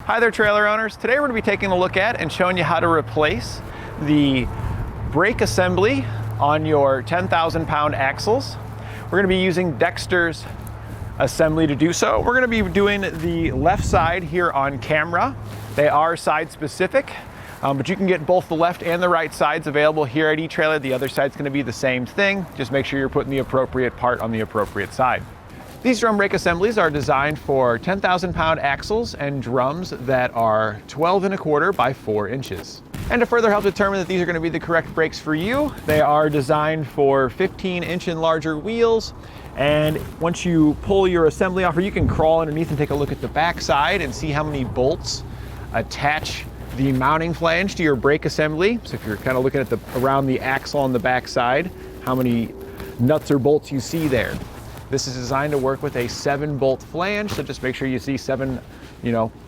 Hi there, trailer owners. Today we're going to be taking a look at and showing you how to replace the brake assembly on your 10,000-pound axles. We're going to be using Dexter's assembly to do so. We're going to be doing the left side here on camera. They are side specific, but you can get both the left and the right sides available here at eTrailer. The other side's going to be the same thing. Just make sure you're putting the appropriate part on the appropriate side. These drum brake assemblies are designed for 10,000-pound axles and drums that are 12 1/4 by 4 inches. And to further help determine that these are going to be the correct brakes for you, they are designed for 15-inch and larger wheels. And once you pull your assembly off, or you can crawl underneath and take a look at the back side and see how many bolts attach the mounting flange to your brake assembly. So if you're kind of looking at around the axle on the back side, how many nuts or bolts you see there. This is designed to work with a 7-bolt flange, so just make sure you see 7,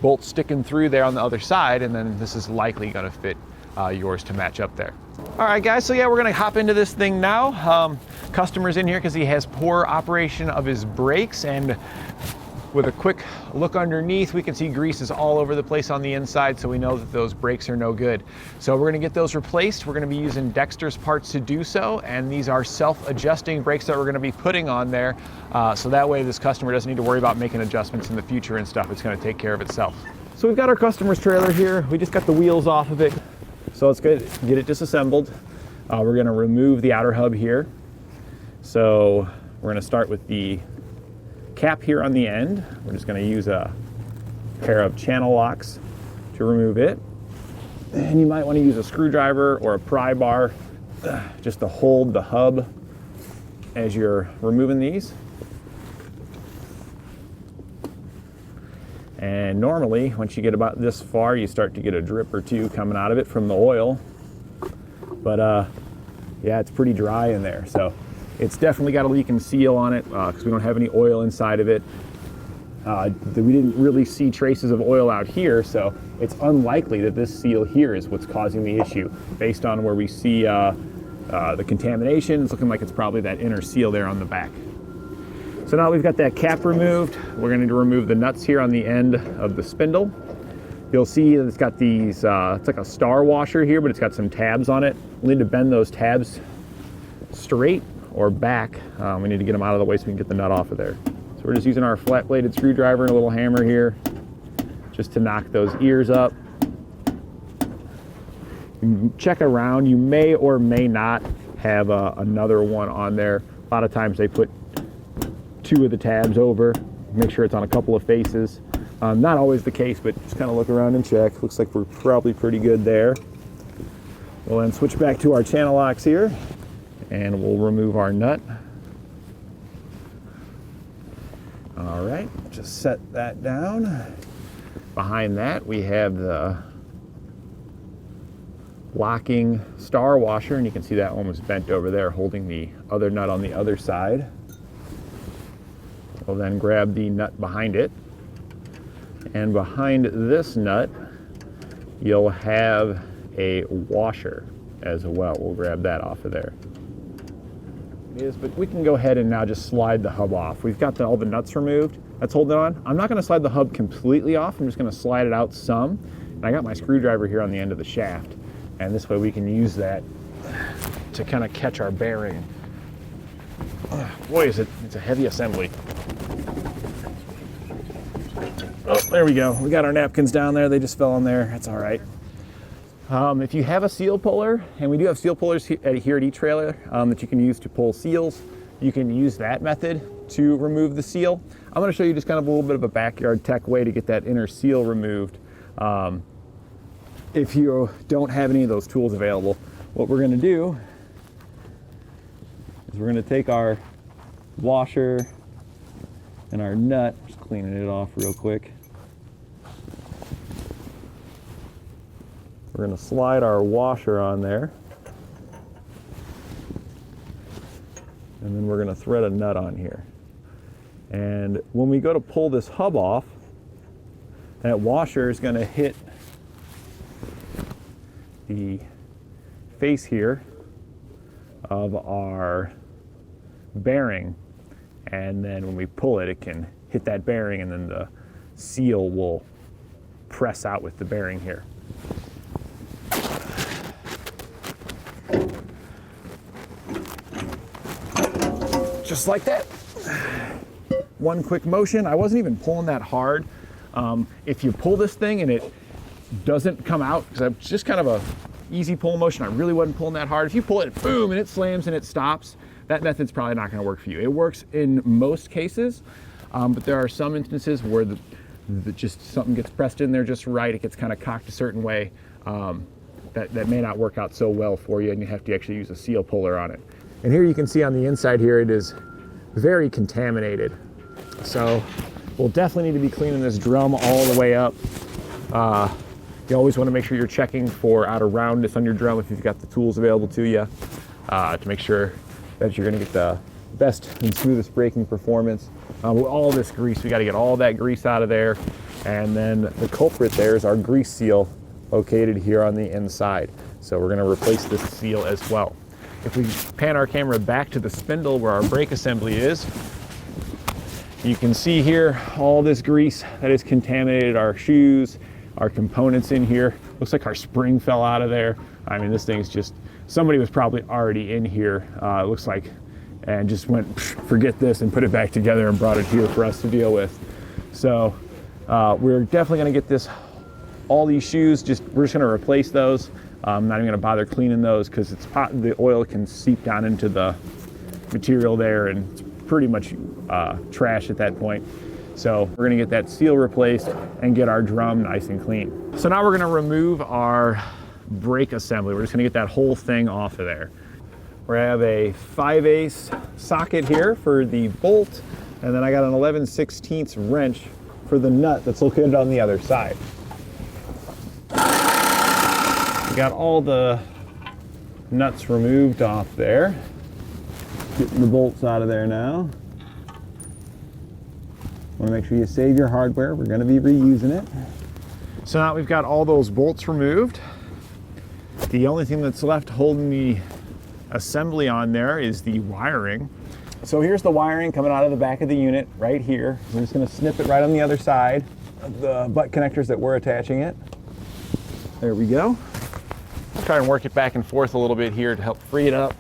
bolts sticking through there on the other side, and then this is likely going to fit yours to match up there. All right, guys, so yeah, we're going to hop into this thing now. Customer's in here because he has poor operation of his brakes, and with a quick look underneath, we can see grease is all over the place on the inside, so we know that those brakes are no good. So we're going to get those replaced. We're going to be using Dexter's parts to do so, and these are self-adjusting brakes that we're going to be putting on there, so that way this customer doesn't need to worry about making adjustments in the future and stuff. It's going to take care of itself. So we've got our customer's trailer here. We just got the wheels off of it, so let's get it disassembled. We're going to remove the outer hub here. So we're going to start with the cap here on the end. We're just going to use a pair of channel locks to remove it. And you might want to use a screwdriver or a pry bar just to hold the hub as you're removing these. And normally, once you get about this far, you start to get a drip or two coming out of it from the oil. But yeah, it's pretty dry in there. So it's definitely got a leak and seal on it because we don't have any oil inside of it. We didn't really see traces of oil out here, so it's unlikely that this seal here is what's causing the issue. Based on where we see the contamination, it's looking like it's probably that inner seal there on the back. So now we've got that cap removed, we're going to remove the nuts here on the end of the spindle. You'll see that it's got these, it's like a star washer here, but it's got some tabs on it. We need to bend those tabs straight or back. We need to get them out of the way so we can get the nut off of there. So we're just using our flat bladed screwdriver and a little hammer here just to knock those ears up. You check around, you may or may not have another one on there. A lot of times they put 2 of the tabs over, make sure it's on a couple of faces. Not always the case, but just kind of look around and check. Looks like we're probably pretty good there. We'll then switch back to our channel locks here, and we'll remove our nut. All right, just set that down. Behind that, we have the locking star washer, and you can see that one was bent over there, holding the other nut on the other side. We'll then grab the nut behind it. And behind this nut, you'll have a washer as well. We'll grab that off of there. But we can go ahead and now just slide the hub off. We've got all the nuts removed. That's holding it on. I'm not going to slide the hub completely off. I'm just going to slide it out some. And I got my screwdriver here on the end of the shaft. And this way we can use that to kind of catch our bearing. Boy, it's a heavy assembly. Oh, there we go. We got our napkins down there. They just fell in there. That's all right. If you have a seal puller, and we do have seal pullers here at eTrailer that you can use to pull seals, you can use that method to remove the seal. I'm going to show you just kind of a little bit of a backyard tech way to get that inner seal removed. If you don't have any of those tools available, what we're going to do is we're going to take our washer and our nut, just cleaning it off real quick. We're going to slide our washer on there, and then we're going to thread a nut on here. And when we go to pull this hub off, that washer is going to hit the face here of our bearing, and then when we pull it, it can hit that bearing, and then the seal will press out with the bearing here. Just like that. One quick motion. I wasn't even pulling that hard. If you pull this thing and it doesn't come out, because it's just kind of a easy pull motion, I really wasn't pulling that hard. If you pull it, boom, and it slams and it stops, that method's probably not going to work for you. It works in most cases, but there are some instances where just something gets pressed in there just right. It gets kind of cocked a certain way. That may not work out so well for you, and you have to actually use a seal puller on it. And here you can see on the inside here, it is very contaminated. So we'll definitely need to be cleaning this drum all the way up. You always want to make sure you're checking for outer roundness on your drum if you've got the tools available to you, to make sure that you're going to get the best and smoothest braking performance. With all this grease, we got to get all that grease out of there. And then the culprit there is our grease seal located here on the inside. So we're going to replace this seal as well. If we pan our camera back to the spindle where our brake assembly is, you can see here all this grease that has contaminated our shoes, our components in here. Looks like our spring fell out of there. I mean, this thing's just, somebody was probably already in here, it looks like, and just went, forget this, and put it back together and brought it here for us to deal with. So we're definitely gonna get this, all these shoes, we're just gonna replace those. I'm not even going to bother cleaning those because the oil can seep down into the material there, and it's pretty much trash at that point. So we're going to get that seal replaced and get our drum nice and clean. So now we're going to remove our brake assembly. We're just going to get that whole thing off of there. We have a 5/8 socket here for the bolt, and then I got an 11/16 wrench for the nut that's located on the other side. We got all the nuts removed off there. Getting the bolts out of there now. Want to make sure you save your hardware. We're going to be reusing it. So now we've got all those bolts removed. The only thing that's left holding the assembly on there is the wiring. So here's the wiring coming out of the back of the unit right here. We're just going to snip it right on the other side of the butt connectors that we're attaching it. There we go. I'll try and work it back and forth a little bit here to help free it up.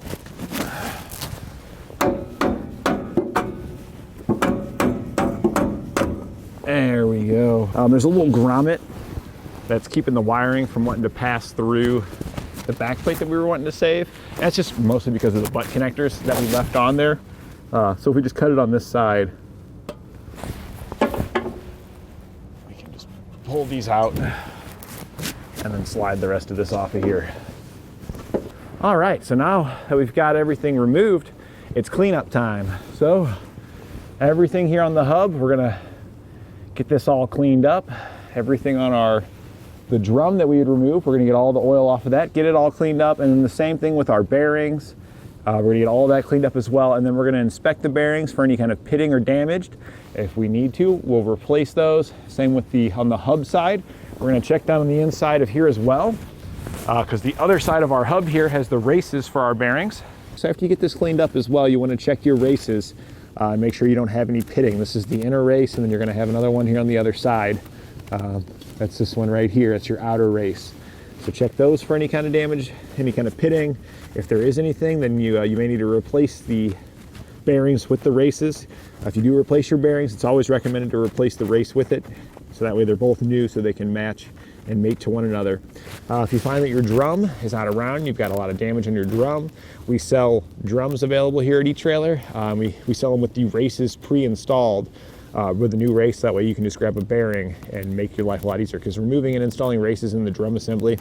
There we go. There's a little grommet that's keeping the wiring from wanting to pass through the back plate that we were wanting to save. That's just mostly because of the butt connectors that we left on there. So if we just cut it on this side, we can just pull these out and then slide the rest of this off of here. All right, so now that we've got everything removed, it's cleanup time. So everything here on the hub, we're gonna get this all cleaned up. Everything on the drum that we had removed, we're gonna get all the oil off of that, get it all cleaned up, and then the same thing with our bearings. We're gonna get all that cleaned up as well, and then we're gonna inspect the bearings for any kind of pitting or damaged. If we need to, we'll replace those. Same with on the hub side. We're going to check down on the inside of here as well, because the other side of our hub here has the races for our bearings. So after you get this cleaned up as well, you want to check your races and make sure you don't have any pitting. This is the inner race, and then you're going to have another one here on the other side. That's this one right here. That's your outer race. So check those for any kind of damage, any kind of pitting. If there is anything, then you may need to replace the bearings with the races. If you do replace your bearings, it's always recommended to replace the race with it. So that way they're both new so they can match and mate to one another. If you find that your drum is out of round, you've got a lot of damage on your drum, we sell drums available here at eTrailer. We sell them with the races pre-installed with the new race. That way you can just grab a bearing and make your life a lot easier, because removing and installing races in the drum assembly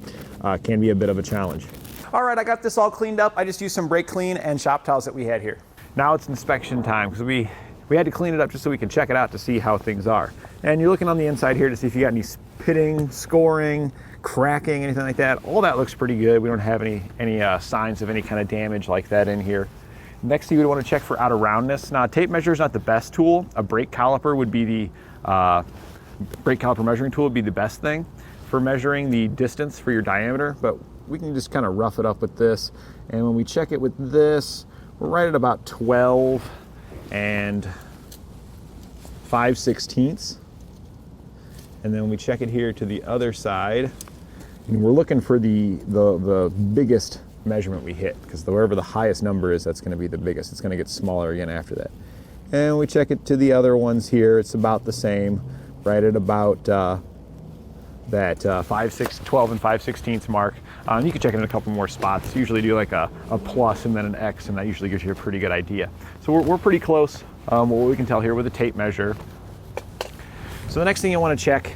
can be a bit of a challenge. All right, I got this all cleaned up. I just used some brake clean and shop towels that we had here. Now it's inspection time, because we had to clean it up just so we could check it out to see how things are. And you're looking on the inside here to see if you got any pitting, scoring, cracking, anything like that. All that looks pretty good. We don't have any signs of any kind of damage like that in here. Next, you would want to check for out of roundness. Now, a tape measure is not the best tool. A brake caliper would be the brake caliper measuring tool would be the best thing for measuring the distance for your diameter. But we can just kind of rough it up with this. And when we check it with this, we're right at about 12 and 5/16. And then we check it here to the other side. And we're looking for the biggest measurement we hit, because wherever the highest number is, that's going to be the biggest. It's going to get smaller again after that. And we check it to the other ones here. It's about the same, right at about that 12 and 5/16 mark. You can check it in a couple more spots. Usually do like a plus and then an X, and that usually gives you a pretty good idea. So we're pretty close, what we can tell here with a tape measure. So the next thing you want to check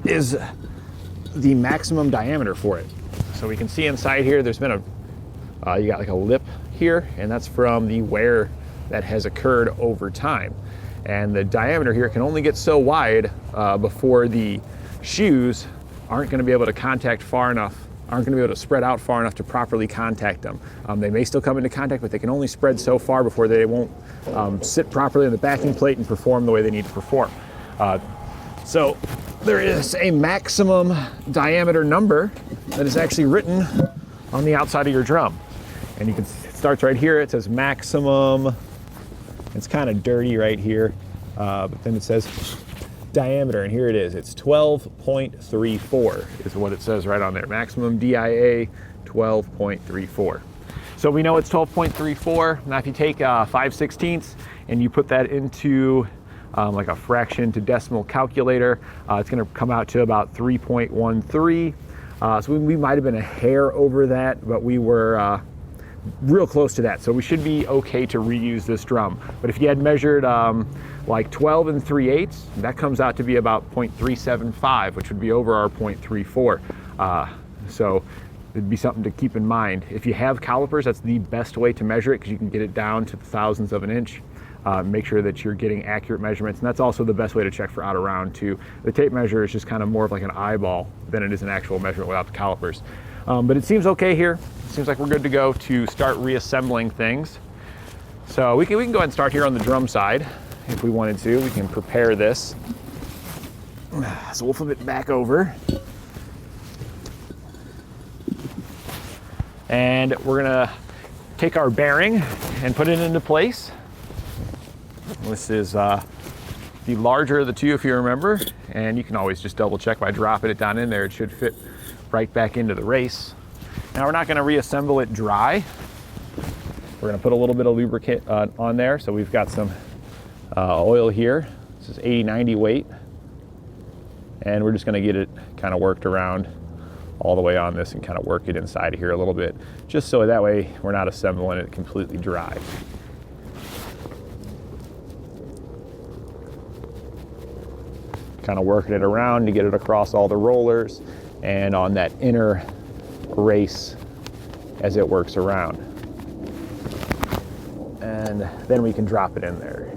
is the maximum diameter for it. So we can see inside here, there's been you got like a lip here, and that's from the wear that has occurred over time. And the diameter here can only get so wide before the shoes aren't going to be able to contact far enough, aren't going to be able to spread out far enough to properly contact them. They may still come into contact, but they can only spread so far before they won't sit properly on the backing plate and perform the way they need to perform. So there is a maximum diameter number that is actually written on the outside of your drum. And you can, it starts right here, it says maximum. It's kind of dirty right here, but then it says diameter, and here it is. It's 12.34 is what it says right on there. Maximum DIA 12.34. So we know it's 12.34. Now if you take 5/16 and you put that into like a fraction to decimal calculator, it's going to come out to about 3.13. So we might have been a hair over that, but we were real close to that. So we should be okay to reuse this drum. But if you had measured like 12 3/8, that comes out to be about 0.375, which would be over our 0.34. So it'd be something to keep in mind. If you have calipers, that's the best way to measure it, because you can get it down to the thousandths of an inch. Make sure that you're getting accurate measurements, and that's also the best way to check for out of round too. The tape measure is just kind of more of like an eyeball than it is an actual measurement without the calipers. But it seems okay here. It seems like we're good to go to start reassembling things. So we can go ahead and start here on the drum side if we wanted to. We can prepare this. So we'll flip it back over. And we're gonna take our bearing and put it into place. This is the larger of the two, if you remember, and you can always just double check by dropping it down in there. It should fit right back into the race. Now we're not going to reassemble it dry. We're going to put a little bit of lubricant on there. So we've got some oil here. This is 80-90 weight, and we're just going to get it kind of worked around all the way on this and kind of work it inside of here a little bit, just so that way we're not assembling it completely dry. Kind of working it around to get it across all the rollers and on that inner race as it works around. And then we can drop it in there.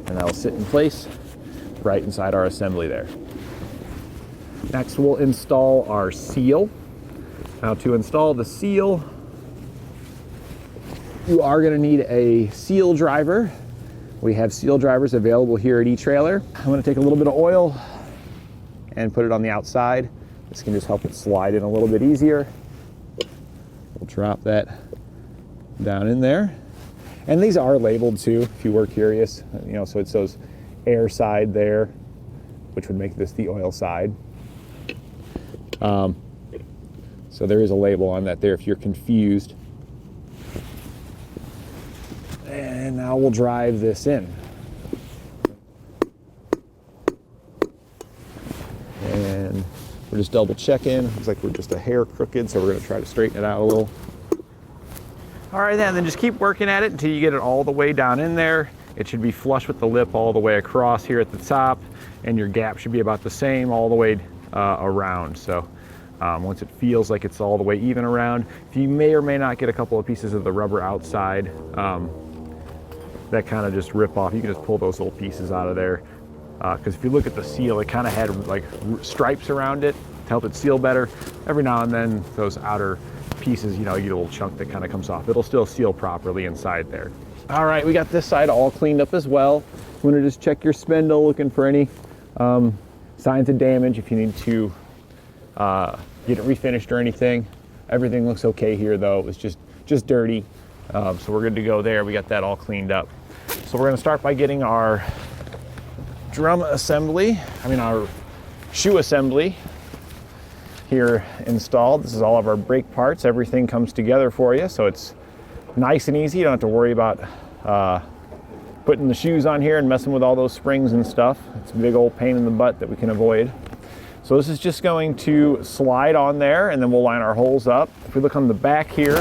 And that'll sit in place right inside our assembly there. Next, we'll install our seal. Now to install the seal, you are going to need a seal driver. We have seal drivers available here at eTrailer. I'm going to take a little bit of oil and put it on the outside. This can just help it slide in a little bit easier. We'll drop that down in there. And these are labeled too, if you were curious. You know, so it says air side there, which would make this the oil side. So there is a label on that there if you're confused. And now we'll drive this in. And we're just double checking. Looks like we're just a hair crooked, so we're gonna try to straighten it out a little. All right, then just keep working at it until you get it all the way down in there. It should be flush with the lip all the way across here at the top, and your gap should be about the same all the way around. So once it feels like it's all the way even around, you may or may not get a couple of pieces of the rubber outside that kind of just rip off. You can just pull those little pieces out of there. Because if you look at the seal, it kind of had like stripes around it to help it seal better. Every now and then, those outer pieces, you know, you get a little chunk that kind of comes off. It'll still seal properly inside there. All right, we got this side all cleaned up as well. You want to just check your spindle, looking for any signs of damage. If you need to get it refinished or anything. Everything looks okay here though. It was just dirty. So we're good to go there. We got that all cleaned up. So we're going to start by getting our drum assembly, our shoe assembly here installed. This is all of our brake parts. Everything comes together for you, so it's nice and easy. You don't have to worry about putting the shoes on here and messing with all those springs and stuff. It's a big old pain in the butt that we can avoid. So this is just going to slide on there, and then we'll line our holes up. If we look on the back here,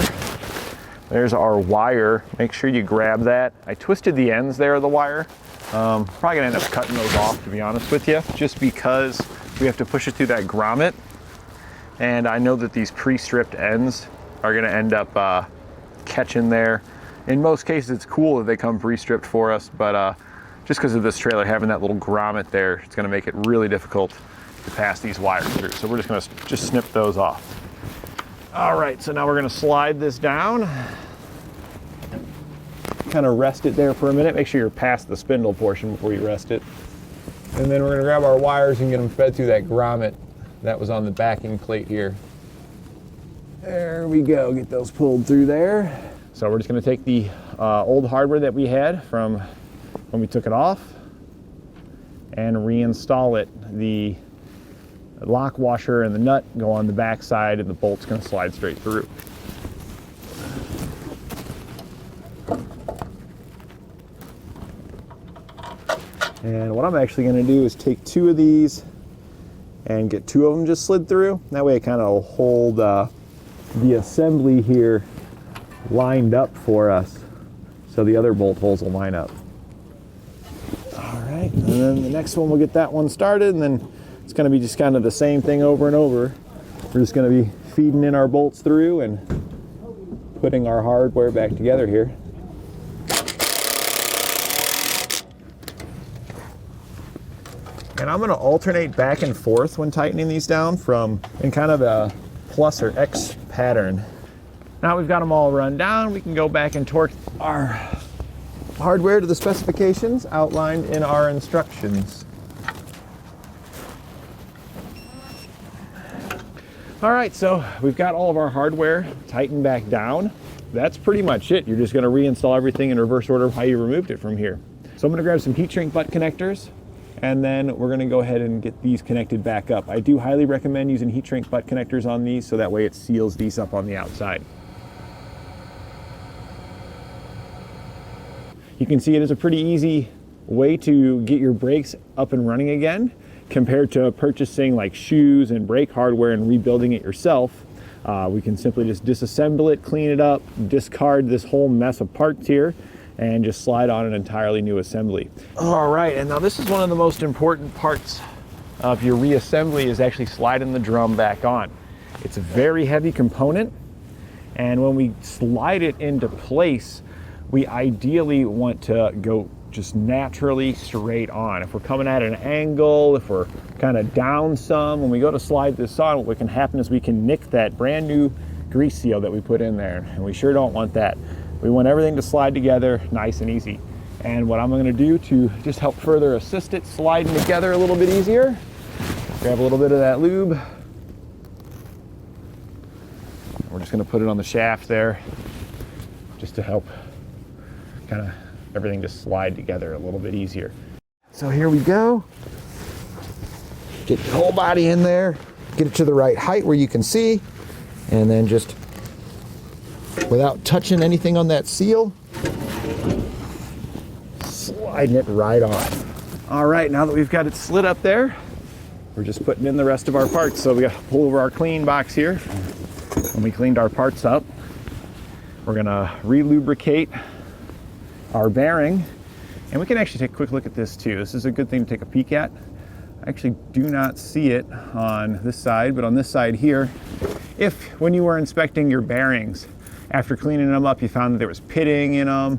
there's our wire. Make sure you grab that. I twisted the ends there of the wire. Probably gonna end up cutting those off, to be honest with you, just because we have to push it through that grommet. And I know that these pre-stripped ends are gonna end up catching there. In most cases, it's cool that they come pre-stripped for us, but just because of this trailer having that little grommet there, it's gonna make it really difficult to pass these wires through. So we're just gonna snip those off. All right, so now we're gonna slide this down. Kind of rest it there for a minute. Make sure you're past the spindle portion before you rest it. And then we're gonna grab our wires and get them fed through that grommet that was on the backing plate here. There we go, get those pulled through there. So we're just gonna take the old hardware that we had from when we took it off and reinstall it. The lock washer and the nut go on the back side, and the bolt's gonna slide straight through. And what I'm actually gonna do is take two of these and get two of them just slid through. That way it kind of hold the assembly here lined up for us, so the other bolt holes will line up. All right, and then the next one, we'll get that one started, and then it's gonna be just kind of the same thing over and over. We're just gonna be feeding in our bolts through and putting our hardware back together here. And I'm gonna alternate back and forth when tightening these down in kind of a plus or X pattern. Now we've got them all run down, we can go back and torque our hardware to the specifications outlined in our instructions. All right, so we've got all of our hardware tightened back down. That's pretty much it. You're just gonna reinstall everything in reverse order of how you removed it from here. So I'm gonna grab some heat shrink butt connectors, and then we're gonna go ahead and get these connected back up. I do highly recommend using heat shrink butt connectors on these, so that way it seals these up on the outside. You can see it is a pretty easy way to get your brakes up and running again, compared to purchasing like shoes and brake hardware and rebuilding it yourself. We can simply just disassemble it, clean it up, discard this whole mess of parts here, and just slide on an entirely new assembly. All right, and now this is one of the most important parts of your reassembly, is actually sliding the drum back on. It's a very heavy component, and when we slide it into place, we ideally want to go just naturally straight on. If we're coming at an angle, if we're kind of down some, when we go to slide this on, what can happen is we can nick that brand new grease seal that we put in there, and we sure don't want that. We want everything to slide together nice and easy. And what I'm gonna do to just help further assist it sliding together a little bit easier, grab a little bit of that lube. We're just gonna put it on the shaft there, just to help kind of everything just slide together a little bit easier. So here we go. Get the whole body in there, get it to the right height where you can see, and then just, without touching anything on that seal, sliding it right on. All right, now that we've got it slid up there, we're just putting in the rest of our parts. So we got to pull over our clean box here. When we cleaned our parts up, we're gonna re-lubricate our bearing, and we can actually take a quick look at this too. This is a good thing to take a peek at. I actually do not see it on this side, but on this side here, if when you were inspecting your bearings, after cleaning them up, you found that there was pitting in them,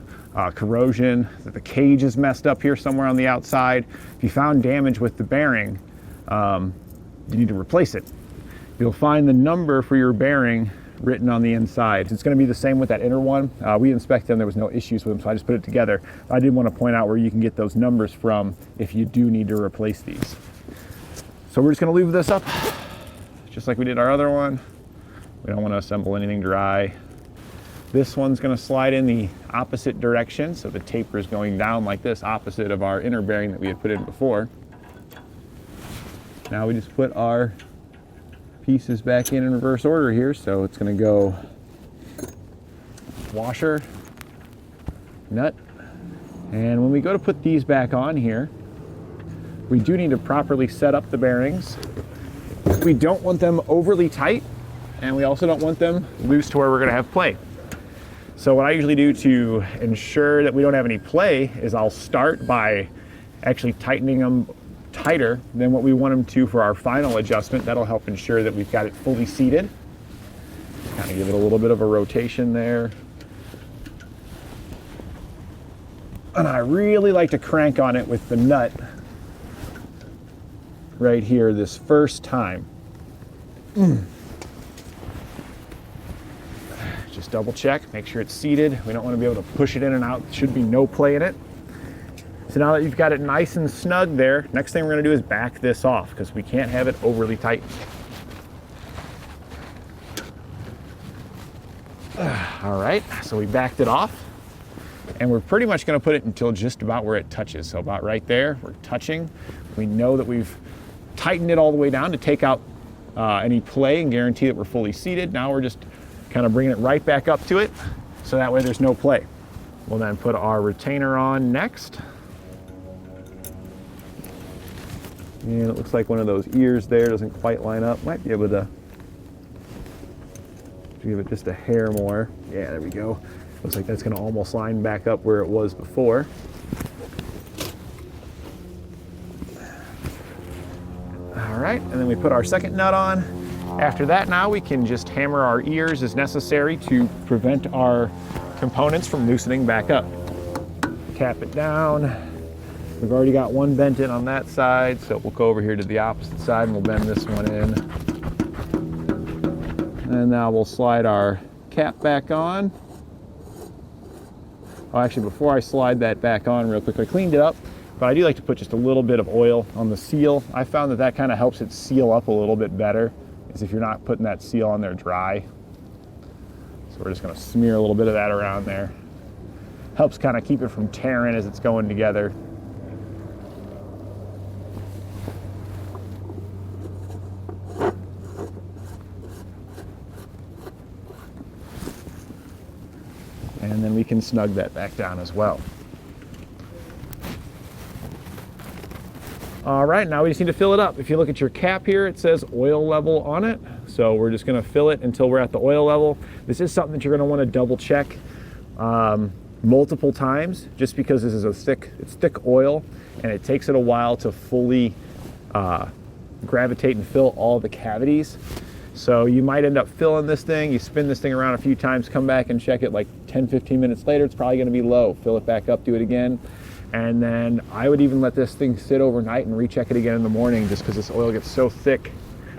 corrosion, that the cage is messed up here somewhere on the outside, if you found damage with the bearing, you need to replace it. You'll find the number for your bearing written on the inside. It's going to be the same with that inner one. We inspected them, there was no issues with them, so I just put it together. I did want to point out where you can get those numbers from if you do need to replace these. So we're just going to lube this up just like we did our other one. We don't want to assemble anything dry. This one's going to slide in the opposite direction, so the taper is going down like this, opposite of our inner bearing that we had put in before. Now we just put our pieces back in reverse order here, so it's going to go washer, nut, and when we go to put these back on here, we do need to properly set up the bearings. We don't want them overly tight, and we also don't want them loose to where we're going to have play. So what I usually do to ensure that we don't have any play is I'll start by actually tightening them tighter than what we want them to for our final adjustment. That'll help ensure that we've got it fully seated. Kind of give it a little bit of a rotation there. And I really like to crank on it with the nut right here this first time. Just double check, make sure it's seated. We don't want to be able to push it in and out. There should be no play in it. So now that you've got it nice and snug there, next thing we're going to do is back this off because we can't have it overly tight. All right, so we backed it off, and we're pretty much going to put it until just about where it touches. So about right there, we're touching. We know that we've tightened it all the way down to take out any play and guarantee that we're fully seated. Now we're just kind of bringing it right back up to it, so that way there's no play. We'll then put our retainer on next. And it looks like one of those ears there doesn't quite line up. Might be able to give it just a hair more. Yeah, there we go. Looks like that's going to almost line back up where it was before. All right, and then we put our second nut on. After that, now we can just hammer our ears as necessary to prevent our components from loosening back up. Cap it down. We've already got one bent in on that side, so we'll go over here to the opposite side and we'll bend this one in. And now we'll slide our cap back on. Oh, actually, before I slide that back on real quick, I cleaned it up, but I do like to put just a little bit of oil on the seal. I found that that kind of helps it seal up a little bit better, is if you're not putting that seal on there dry. So we're just going to smear a little bit of that around there. Helps kind of keep it from tearing as it's going together. And then we can snug that back down as well. All right, now we just need to fill it up. If you look at your cap here, it says oil level on it. So we're just gonna fill it until we're at the oil level. This is something that you're gonna wanna double check multiple times, just because this is it's thick oil, and it takes it a while to fully gravitate and fill all the cavities. So you might end up filling this thing, you spin this thing around a few times, come back and check it like 10-15 minutes later, it's probably gonna be low. Fill it back up, do it again. And then I would even let this thing sit overnight and recheck it again in the morning, just because this oil gets so thick.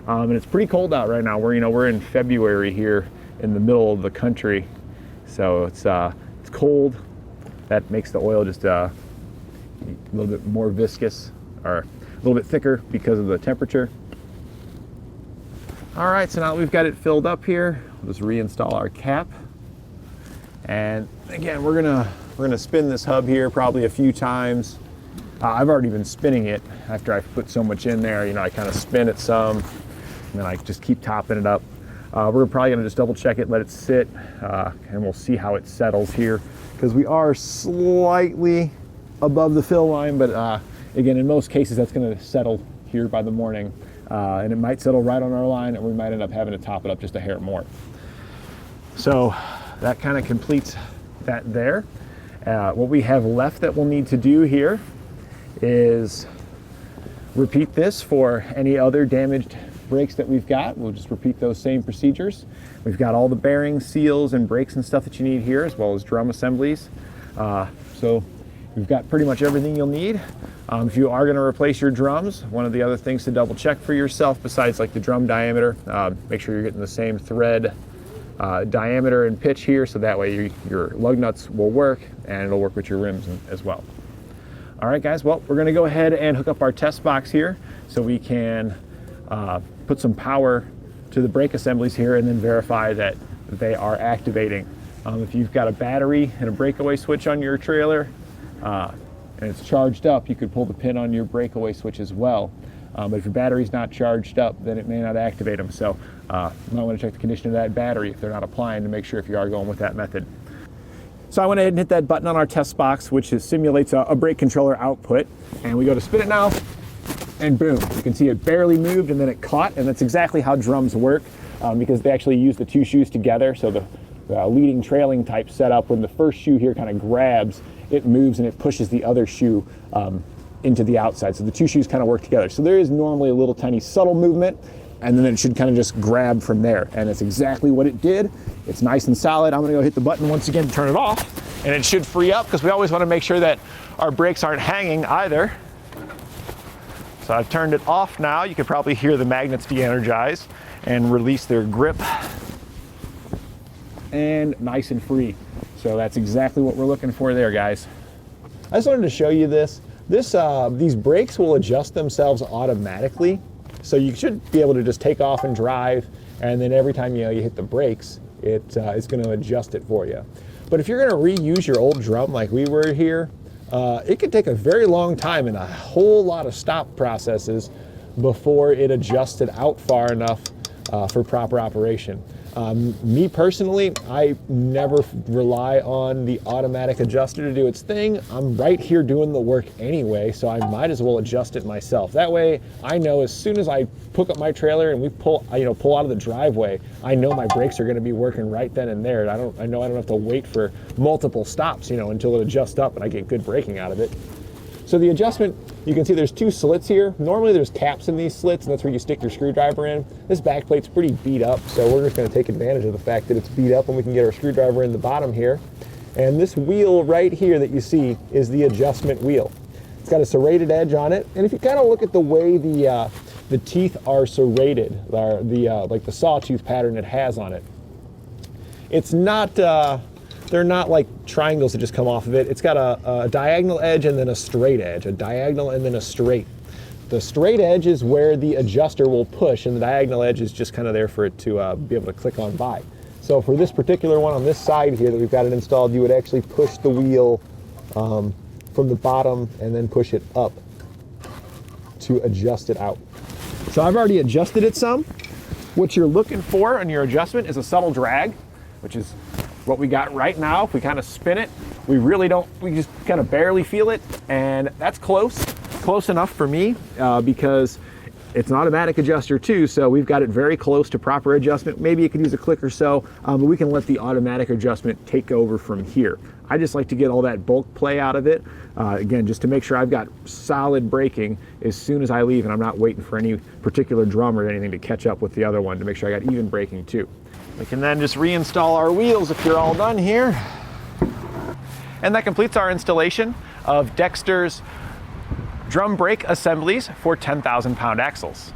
And it's pretty cold out right now. We're in February here in the middle of the country, so it's cold. That makes the oil just a little bit more viscous, or a little bit thicker because of the temperature. All right, so now that we've got it filled up here, we'll just reinstall our cap. And again, we're gonna spin this hub here probably a few times. I've already been spinning it after I've put so much in there. You know, I kind of spin it some, and then I just keep topping it up. We're probably gonna just double check it, let it sit, and we'll see how it settles here, because we are slightly above the fill line, but again, in most cases, that's gonna settle here by the morning, and it might settle right on our line, and we might end up having to top it up just a hair more. So that kind of completes that there. What we have left that we'll need to do here is repeat this for any other damaged brakes that we've got. We'll just repeat those same procedures. We've got all the bearings, seals, and brakes and stuff that you need here, as well as drum assemblies. So we've got pretty much everything you'll need. If you are going to replace your drums, one of the other things to double check for yourself, besides like the drum diameter, make sure you're getting the same thread diameter and pitch here, so that way your lug nuts will work, and it'll work with your rims as well. All right, guys, well, we're going to go ahead and hook up our test box here so we can put some power to the brake assemblies here and then verify that they are activating. If you've got a battery and a breakaway switch on your trailer and it's charged up, you could pull the pin on your breakaway switch as well. But if your battery's not charged up, then it may not activate them. So you might want to check the condition of that battery if they're not applying to make sure if you are going with that method. So I went ahead and hit that button on our test box, which simulates a brake controller output. And we go to spin it now, and boom, you can see it barely moved and then it caught. And that's exactly how drums work because they actually use the two shoes together. So the leading trailing type setup, when the first shoe here kind of grabs, it moves and it pushes the other shoe into the outside. So the two shoes kind of work together. So there is normally a little tiny subtle movement, and then it should kind of just grab from there. And it's exactly what it did. It's nice and solid. I'm gonna go hit the button once again to turn it off, and it should free up because we always wanna make sure that our brakes aren't hanging either. So I've turned it off now. You could probably hear the magnets de-energize and release their grip. And nice and free. So that's exactly what we're looking for there, guys. I just wanted to show you this. These brakes will adjust themselves automatically. So you should be able to just take off and drive, and then every time you hit the brakes, it's going to adjust it for you. But if you're going to reuse your old drum like we were here, it could take a very long time and a whole lot of stop processes before it adjusted out far enough for proper operation. Me personally, I never rely on the automatic adjuster to do its thing. I'm right here doing the work anyway, so I might as well adjust it myself. That way, I know as soon as I hook up my trailer and we pull out of the driveway, I know my brakes are going to be working right then and there. I know I don't have to wait for multiple stops, until it adjusts up and I get good braking out of it. So the adjustment, you can see there's two slits here. Normally there's caps in these slits, and that's where you stick your screwdriver in. This back plate's pretty beat up, so we're just going to take advantage of the fact that it's beat up, and we can get our screwdriver in the bottom here. And this wheel right here that you see is the adjustment wheel. It's got a serrated edge on it, and if you kind of look at the way the teeth are serrated, like the sawtooth pattern it has on it, it's not they're not like triangles that just come off of it. It's got a diagonal edge and then a straight edge, a diagonal and then a straight. The straight edge is where the adjuster will push, and the diagonal edge is just kind of there for it to be able to click on by. So for this particular one on this side here that we've got it installed, you would actually push the wheel from the bottom and then push it up to adjust it out. So I've already adjusted it some. What you're looking for in your adjustment is a subtle drag, which is what we got right now. If we kind of spin it, we just kind of barely feel it, and that's close enough for me because it's an automatic adjuster too, so we've got it very close to proper adjustment. Maybe it could use a click or so, but we can let the automatic adjustment take over from here. I just like to get all that bulk play out of it, again, just to make sure I've got solid braking as soon as I leave, and I'm not waiting for any particular drum or anything to catch up with the other one to make sure I got even braking too. We can then just reinstall our wheels if you're all done here. And that completes our installation of Dexter's drum brake assemblies for 10,000 pound axles.